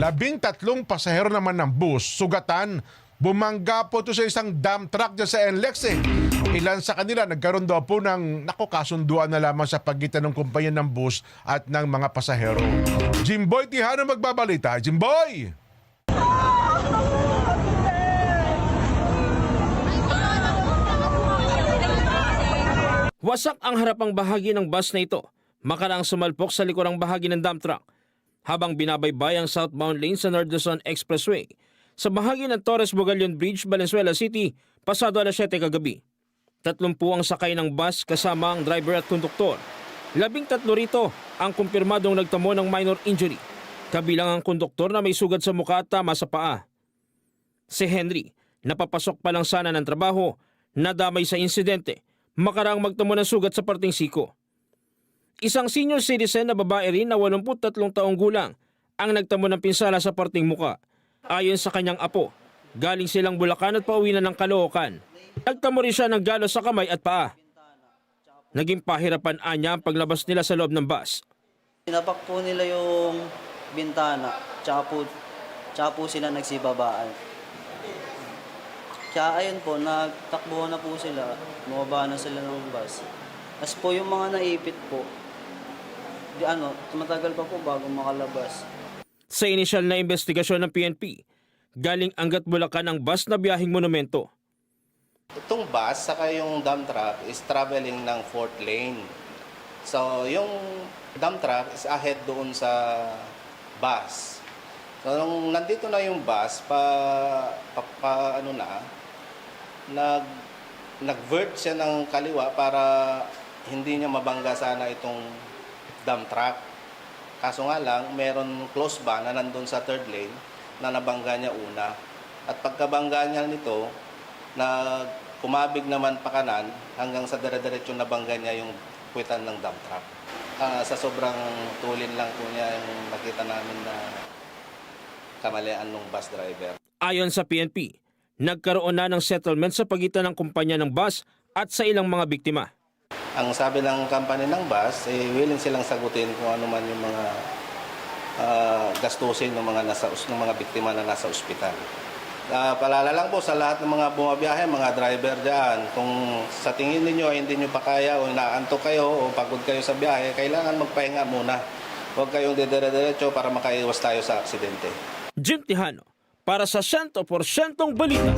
13 pasahero naman ng bus, sugatan. Bumangga po ito sa isang dump truck dyan sa NLEX eh. Ilan sa kanila nagkaroon daw po ng kasunduan na lamang sa pagitan ng kumpanya ng bus at ng mga pasahero. Jimboy Tihano magbabalita. Jimboy! Wasak ang harapang bahagi ng bus na ito, makaraang sumalpok sa likurang bahagi ng dump truck habang binabaybay ang southbound lane sa North Luzon Expressway sa bahagi ng Torres Bogalion Bridge, Valenzuela City, pasado alas 7 kagabi. 30 ang sakay ng bus kasama ang driver at konduktor. 13 rito ang kumpirmadong nagtamo ng minor injury, kabilang ang konduktor na may sugat sa mukha at tama sa paa. Si Henry, napapasok pa lang sana ng trabaho, nadamay sa insidente, makaraang magtamo ng sugat sa parting siko. Isang senior citizen na babae rin na 83 taong gulang ang nagtamo ng pinsala sa parting muka. Ayon sa kanyang apo, galing silang Bulacan at pauwi na ng Caloocan. Nagtamo rin siya ng galos sa kamay at paa. Naging pahirapan anya ang paglabas nila sa loob ng bus. Sinapak po nila yung bintana, tsaka po sila nagsibabaan. Kaya ayun po, nagtakbo na po sila, bumaba na sila ng bus. As po yung mga naipit po, tumatagal pa po bago makalabas. Sa inisyal na investigasyon ng PNP, galing Angat Bulacan ang bus na biyaheng monumento. Itong bus saka yung dump truck is traveling ng 4th lane. So yung dump truck is ahead doon sa bus. So nung nandito na yung bus, nag-vert siya ng kaliwa para hindi niya mabangga sana itong dump truck. Kaso nga lang, meron close ba na nandun sa 3rd lane na nabangga niya una. At pagkabangga niya nito, kumabig naman pa kanan hanggang sa dire-diretso nabangga niya yung puwitan ng dump truck. Sa sobrang tulin lang po niya yung nakita namin na kamalian ng bus driver. Ayon sa PNP, nagkaroon na ng settlement sa pagitan ng kumpanya ng bus at sa ilang mga biktima. Ang sabi ng company ng bus, willing silang sagutin kung ano man yung mga gastusin ng mga biktima na nasa ospital. Paalala lang po sa lahat ng mga bumabiyahe, mga driver dyan, kung sa tingin ninyo hindi nyo pa kaya o inaantok kayo o pagod kayo sa biyahe, kailangan magpahinga muna. Huwag kayong dire-diretso para makaiwas tayo sa aksidente. Jim Tihano, para sa 100% balita.